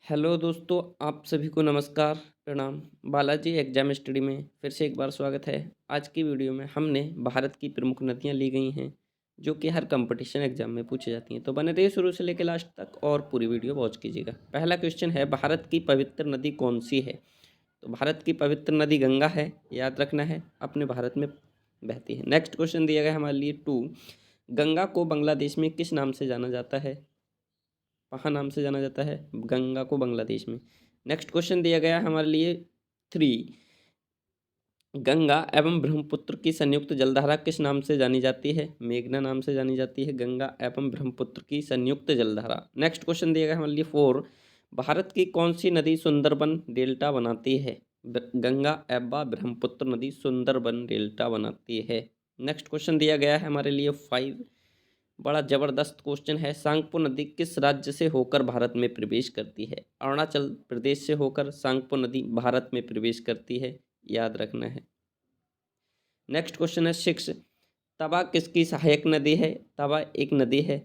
Hello दोस्तों, आप सभी को नमस्कार, प्रणाम। बालाजी एग्जाम स्टडी में फिर से एक बार स्वागत है। आज की वीडियो में हमने भारत की प्रमुख नदियां ली गई हैं, जो कि हर कंपटीशन एग्जाम में पूछी जाती हैं। तो बने रहिए शुरू से लेकर लास्ट तक और पूरी वीडियो वॉच कीजिएगा। पहला क्वेश्चन है, भारत की पवित्र नदी कौन सी है? तो भारत की पवित्र नदी गंगा है, याद रखना है, अपने भारत में बहती है। नेक्स्ट क्वेश्चन दिया गया हमारे लिए 2, गंगा को बांग्लादेश में किस नाम से जाना जाता है? कहाँ नाम से जाना जाता है गंगा को बांग्लादेश में? नेक्स्ट क्वेश्चन दिया गया है हमारे लिए 3, गंगा एवं ब्रह्मपुत्र की संयुक्त जलधारा किस नाम से जानी जाती है? मेघना नाम से जानी जाती है गंगा एवं ब्रह्मपुत्र की संयुक्त जलधारा। नेक्स्ट क्वेश्चन दिया गया हमारे लिए 4, भारत की कौन सी नदी सुंदरबन डेल्टा बनाती है? गंगा एवं ब्रह्मपुत्र नदी सुंदरबन डेल्टा बनाती है। नेक्स्ट क्वेश्चन दिया गया है हमारे लिए 5, बड़ा जबरदस्त क्वेश्चन है, सांगपो नदी किस राज्य से होकर भारत में प्रवेश करती है? अरुणाचल प्रदेश से होकर सांगपो नदी भारत में प्रवेश करती है, याद रखना है। नेक्स्ट क्वेश्चन है 6, तवा किसकी सहायक नदी है? तवा एक नदी है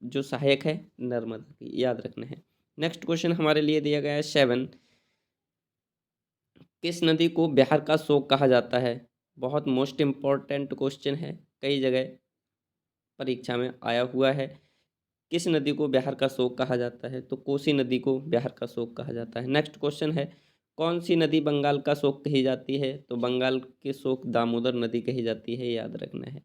जो सहायक है नर्मदा की, याद रखना है। नेक्स्ट क्वेश्चन हमारे लिए दिया गया है 7, किस नदी को बिहार का शोक कहा जाता है? बहुत मोस्ट इम्पॉर्टेंट क्वेश्चन है, कई जगह परीक्षा में आया हुआ है। किस नदी को बिहार का शोक कहा जाता है? तो कोसी नदी को बिहार का शोक कहा जाता है। नेक्स्ट क्वेश्चन है, कौन सी नदी बंगाल का शोक कही जाती है? तो बंगाल के शोक दामोदर नदी कही जाती है, याद रखना है।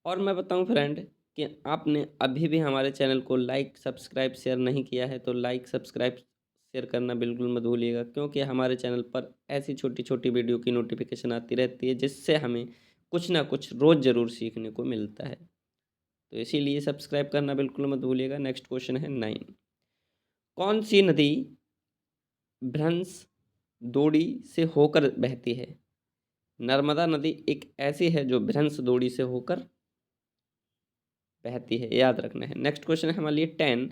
और मैं बताऊं फ्रेंड कि आपने अभी भी हमारे चैनल को लाइक सब्सक्राइब शेयर नहीं किया है, तो लाइक सब्सक्राइब शेयर करना बिल्कुल मत भूलिएगा, क्योंकि हमारे चैनल पर ऐसी छोटी छोटी वीडियो की नोटिफिकेशन आती रहती है, जिससे हमें कुछ ना कुछ रोज़ ज़रूर सीखने को मिलता है। तो इसीलिए सब्सक्राइब करना बिल्कुल मत भूलिएगा। नेक्स्ट क्वेश्चन है 9, कौन सी नदी भ्रंश दोड़ी से होकर बहती है? नर्मदा नदी एक ऐसी है जो भ्रंश दोड़ी से होकर बहती है, याद रखना है। नेक्स्ट क्वेश्चन है हमारे लिए 10,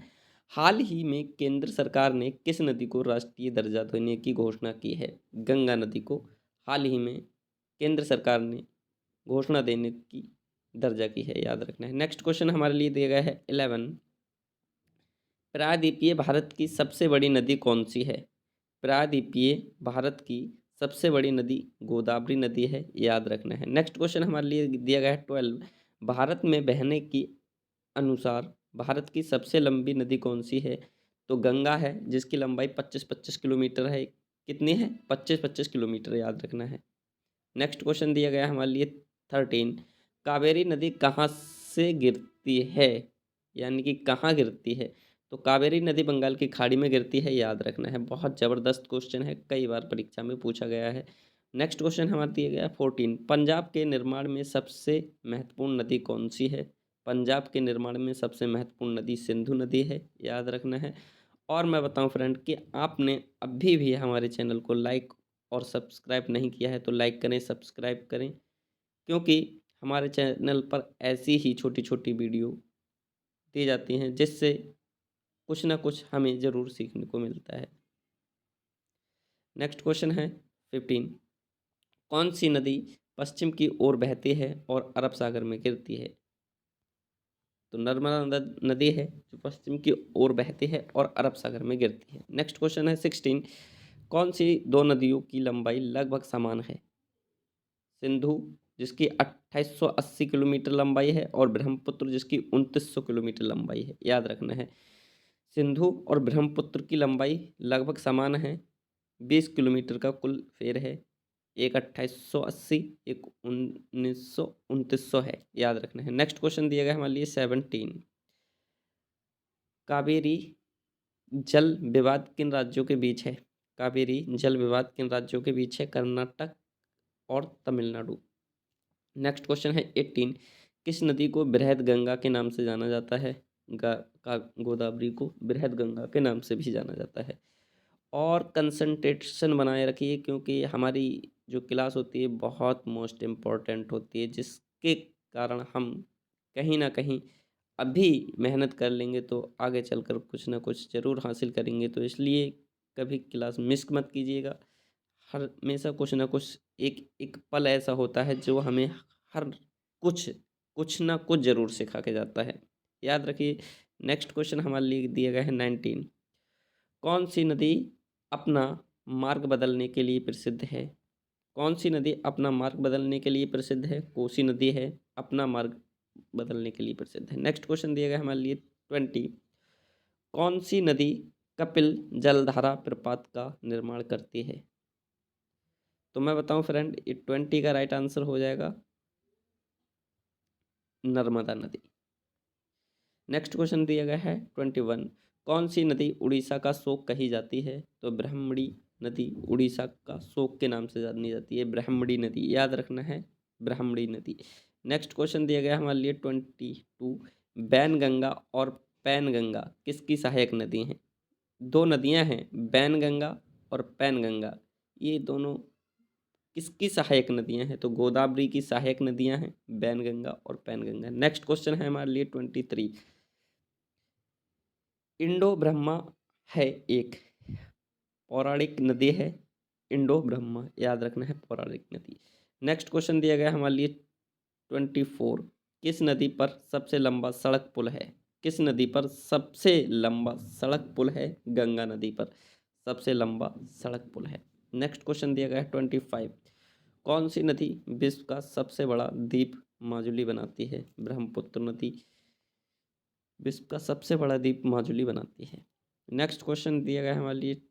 हाल ही में केंद्र सरकार ने किस नदी को राष्ट्रीय दर्जा देने की घोषणा की है? गंगा नदी को हाल ही में केंद्र सरकार ने घोषणा देने की दर्जा की है, याद रखना है। नेक्स्ट क्वेश्चन हमारे लिए दिया गया है 11, प्रायद्वीपीय भारत की सबसे बड़ी नदी कौन सी है? प्रायद्वीपीय भारत की सबसे बड़ी नदी गोदावरी नदी है, याद रखना है। नेक्स्ट क्वेश्चन हमारे लिए दिया गया है 12, भारत में बहने की अनुसार भारत की सबसे लंबी नदी कौन सी है? तो गंगा है, जिसकी लंबाई 25-25 किलोमीटर है। कितनी है? 25-25 किलोमीटर, याद रखना है। नेक्स्ट क्वेश्चन दिया गया है हमारे लिए 13, कावेरी नदी कहाँ से गिरती है? यानी कि कहाँ गिरती है? तो कावेरी नदी बंगाल की खाड़ी में गिरती है, याद रखना है। बहुत ज़बरदस्त क्वेश्चन है, कई बार परीक्षा में पूछा गया है। नेक्स्ट क्वेश्चन हमारा दिया गया है 14, पंजाब के निर्माण में सबसे महत्वपूर्ण नदी कौन सी है? पंजाब के निर्माण में सबसे महत्वपूर्ण नदी सिंधु नदी है, याद रखना है। और मैं बताऊं फ्रेंड कि आपने अभी भी हमारे चैनल को लाइक और सब्सक्राइब नहीं किया है, तो लाइक करें, सब्सक्राइब करें, क्योंकि हमारे चैनल पर ऐसी ही छोटी छोटी वीडियो दी जाती हैं, जिससे कुछ ना कुछ हमें ज़रूर सीखने को मिलता है। नेक्स्ट क्वेश्चन है 15, कौन सी नदी पश्चिम की ओर बहती है और अरब सागर में गिरती है? तो नर्मदा नदी है जो पश्चिम की ओर बहती है और अरब सागर में गिरती है। नेक्स्ट क्वेश्चन है 16, कौन सी दो नदियों की लंबाई लगभग समान है? सिंधु, जिसकी 2880 किलोमीटर लंबाई है, और ब्रह्मपुत्र जिसकी 2900 किलोमीटर लंबाई है, याद रखना है। सिंधु और ब्रह्मपुत्र की लंबाई लगभग समान है, 20 किलोमीटर का कुल फेर है। एक 2880, एक 2900 है, याद रखना है। नेक्स्ट क्वेश्चन दिया गया हमारे लिए 17, कावेरी जल विवाद किन राज्यों के बीच है? कावेरी जल विवाद किन राज्यों के बीच है? कर्नाटक और तमिलनाडु। नेक्स्ट क्वेश्चन है 18, किस नदी को बृहद गंगा के नाम से जाना जाता है? गोदावरी को बृहद गंगा के नाम से भी जाना जाता है। और कंसंट्रेशन बनाए रखिए, क्योंकि हमारी जो क्लास होती है बहुत मोस्ट इम्पॉर्टेंट होती है, जिसके कारण हम कहीं ना कहीं अभी मेहनत कर लेंगे तो आगे चलकर कुछ ना कुछ ज़रूर हासिल करेंगे। तो इसलिए कभी क्लास मिस मत कीजिएगा। हर हमेशा कुछ ना कुछ एक एक पल ऐसा होता है जो हमें हर कुछ कुछ ना कुछ ज़रूर सिखा के जाता है, याद रखिए। नेक्स्ट क्वेश्चन हमारे लिए दिया गया है 19, कौन सी नदी अपना मार्ग बदलने के लिए प्रसिद्ध है? कौन सी नदी अपना मार्ग बदलने के लिए प्रसिद्ध है? कोसी नदी है अपना मार्ग बदलने के लिए प्रसिद्ध है। नेक्स्ट क्वेश्चन दिया गया हमारे लिए 20। कौन सी नदी कपिल जलधारा प्रपात का निर्माण करती है? तो मैं बताऊं फ्रेंड, ये 20 का राइट आंसर हो जाएगा नर्मदा नदी। नेक्स्ट क्वेश्चन दिया गया है 21। कौन सी नदी उड़ीसा का शोक कही जाती है? तो ब्रह्मणी नदी उड़ीसा का शोक के नाम से जानी जाती है, ब्रह्मणी नदी, याद रखना है, ब्रह्मणी नदी। नेक्स्ट क्वेश्चन दिया गया हमारे लिए 22। बैनगंगा और पैनगंगा किसकी सहायक नदी हैं? दो नदियां हैं, बैनगंगा और पैनगंगा, ये दोनों किसकी सहायक नदियां हैं? तो गोदावरी की सहायक नदियां हैं बैनगंगा और पैनगंगा। नेक्स्ट क्वेश्चन है हमारे लिए 23। इंडो ब्रह्मा है एक पौराणिक नदी है, इंडो ब्रह्मा, याद रखना है, पौराणिक नदी। नेक्स्ट क्वेश्चन दिया गया हमारे लिए 24। किस नदी पर सबसे लंबा सड़क पुल है? किस नदी पर सबसे लंबा सड़क पुल है? गंगा नदी पर सबसे लंबा सड़क पुल है। नेक्स्ट क्वेश्चन दिया गया है 25। कौन सी नदी विश्व का सबसे बड़ा द्वीप माजुली बनाती है? ब्रह्मपुत्र नदी विश्व का सबसे बड़ा द्वीप माजुली बनाती है। नेक्स्ट क्वेश्चन दिया गया है हमारे लिए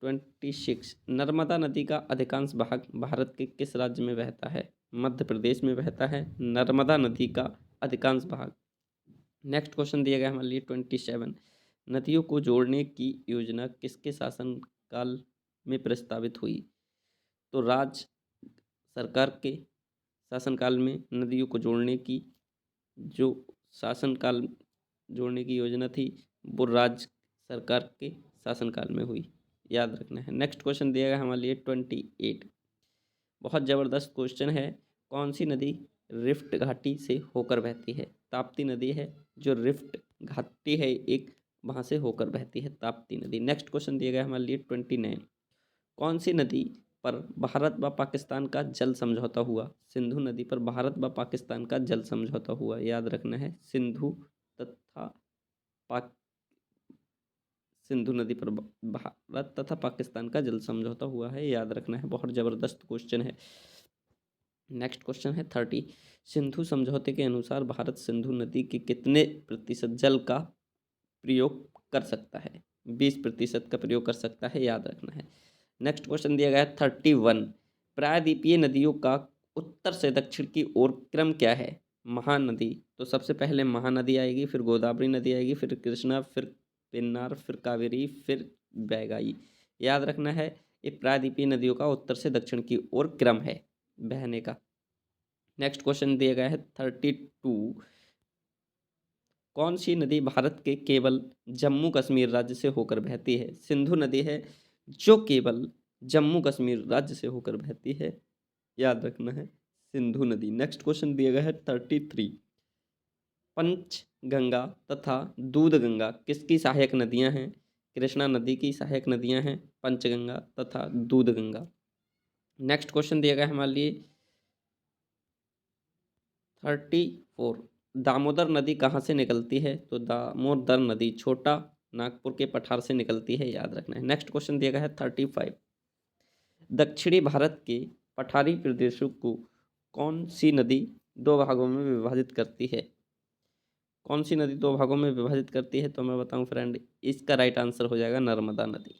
26। नर्मदा नदी का अधिकांश भाग भारत के किस राज्य में बहता है? मध्य प्रदेश में बहता है नर्मदा नदी का अधिकांश भाग। नेक्स्ट क्वेश्चन दिया गया हमारे लिए 27। नदियों को जोड़ने की योजना किसके शासनकाल में प्रस्तावित हुई? तो राज्य सरकार के शासनकाल में नदियों को जोड़ने की जो शासनकाल जोड़ने की योजना थी वो राज्य सरकार के शासनकाल में हुई, याद रखना है। नेक्स्ट क्वेश्चन दिया गया हमारे लिए 28। बहुत ज़बरदस्त क्वेश्चन है। कौन सी नदी रिफ्ट घाटी से होकर बहती है? ताप्ती नदी है जो रिफ्ट घाटी है एक, वहाँ से होकर बहती है ताप्ती नदी। नेक्स्ट क्वेश्चन दिया गया हमारे लिए 29। कौन सी नदी पर भारत व पाकिस्तान का जल समझौता हुआ? सिंधु नदी पर भारत व पाकिस्तान का जल समझौता हुआ, याद रखना है, सिंधु तथा पाक सिंधु नदी पर भारत तथा पाकिस्तान का जल समझौता हुआ है, याद रखना है, बहुत ज़बरदस्त क्वेश्चन है। नेक्स्ट क्वेश्चन है 30। सिंधु समझौते के अनुसार भारत सिंधु नदी के कितने प्रतिशत जल का प्रयोग कर सकता है? 20% का प्रयोग कर सकता है, याद रखना है। नेक्स्ट क्वेश्चन दिया गया है 31। प्रायद्वीपीय नदियों का उत्तर से दक्षिण की ओर क्रम क्या है? महानदी, तो सबसे पहले महानदी आएगी, फिर गोदावरी नदी आएगी, फिर कृष्णा, फिर पेन्नार, फिर कावेरी, फिर बैगाई, याद रखना है। ये प्रायद्वीपीय नदियों का उत्तर से दक्षिण की ओर क्रम है बहने का। नेक्स्ट क्वेश्चन दिया गया है 32। कौन सी नदी भारत के केवल जम्मू कश्मीर राज्य से होकर बहती है? सिंधु नदी है जो केवल जम्मू कश्मीर राज्य से होकर बहती है, याद रखना है, सिंधु नदी। नेक्स्ट क्वेश्चन दिया गया है 33। पंचगंगा तथा दूधगंगा किसकी सहायक नदियां हैं? कृष्णा नदी की सहायक नदियां हैं पंचगंगा तथा दूधगंगा। नेक्स्ट क्वेश्चन दिया गया है हमारे लिए 34। दामोदर नदी कहाँ से निकलती है? तो दामोदर नदी छोटा नागपुर के पठार से निकलती है, याद रखना है। नेक्स्ट क्वेश्चन दिया गया है 35। दक्षिणी भारत के पठारी प्रदेशों को कौन सी नदी दो भागों में विभाजित करती है? कौन सी नदी दो भागों में विभाजित करती है? तो मैं बताऊं फ्रेंड, इसका राइट आंसर हो जाएगा नर्मदा नदी।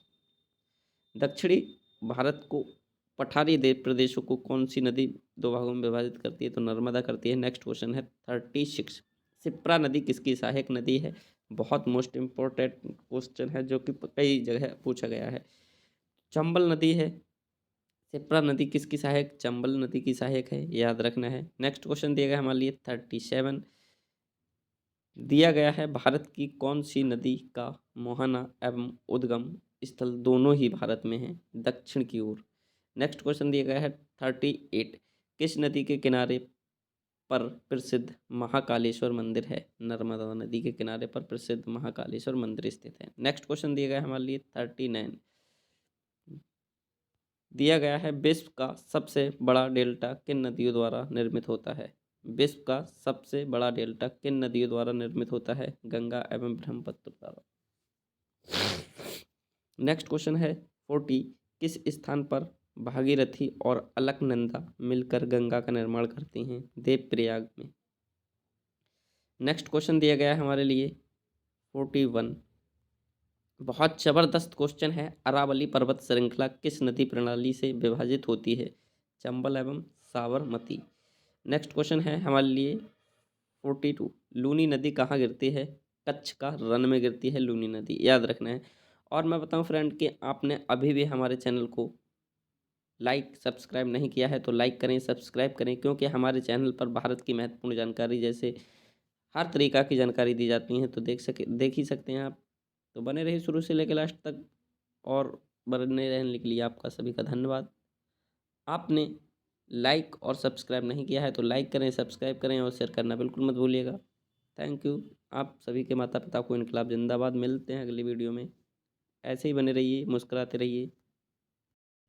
दक्षिणी भारत को पठारी प्रदेशों को कौन सी नदी दो भागों में विभाजित करती है? तो नर्मदा करती है। नेक्स्ट क्वेश्चन है 36। शिप्रा नदी किसकी सहायक नदी है? बहुत मोस्ट इम्पोर्टेंट क्वेश्चन है जो कि कई जगह पूछा गया है। चंबल नदी है। शिप्रा नदी किसकी सहायक? चंबल नदी की सहायक है, याद रखना है। नेक्स्ट क्वेश्चन दिया गया हमारे लिए 37। दिया गया है भारत की कौन सी नदी का मुहाना एवं उद्गम स्थल दोनों ही भारत में है दक्षिण की ओर? नेक्स्ट क्वेश्चन दिया गया है 38। किस नदी के किनारे पर प्रसिद्ध महाकालेश्वर मंदिर है? नर्मदा नदी के किनारे पर प्रसिद्ध महाकालेश्वर मंदिर स्थित है। नेक्स्ट क्वेश्चन दिया गया है हमारे लिए 39। दिया गया है विश्व का सबसे बड़ा डेल्टा किन नदियों द्वारा निर्मित होता है? विश्व का सबसे बड़ा डेल्टा किन नदियों द्वारा निर्मित होता है? गंगा एवं ब्रह्मपुत्र द्वारा। नेक्स्ट क्वेश्चन है 40, किस स्थान पर भागीरथी और अलकनंदा मिलकर गंगा का निर्माण करती हैं? देवप्रयाग में। नेक्स्ट क्वेश्चन दिया गया है हमारे लिए 41, बहुत जबरदस्त क्वेश्चन है। अरावली पर्वत श्रृंखला किस नदी प्रणाली से विभाजित होती है? चंबल एवं साबरमती। नेक्स्ट क्वेश्चन है हमारे लिए 42, लूनी नदी कहाँ गिरती है? कच्छ का रन में गिरती है लूनी नदी, याद रखना है। और मैं बताऊं फ्रेंड कि आपने अभी भी हमारे चैनल को लाइक सब्सक्राइब नहीं किया है तो लाइक करें, सब्सक्राइब करें, क्योंकि हमारे चैनल पर भारत की महत्वपूर्ण जानकारी जैसे हर तरीका की जानकारी दी जाती है, तो देख ही सकते हैं आप। तो बने रहिए शुरू से लेकर लास्ट तक, और बने रहने के लिए आपका सभी का धन्यवाद। आपने लाइक और सब्सक्राइब नहीं किया है तो लाइक करें, सब्सक्राइब करें और शेयर करना बिल्कुल मत भूलिएगा। Thank you. आप सभी के माता पिता को इनकलाब जिंदाबाद। मिलते हैं अगली वीडियो में। ऐसे ही बने रहिए, मुस्कुराते रहिए।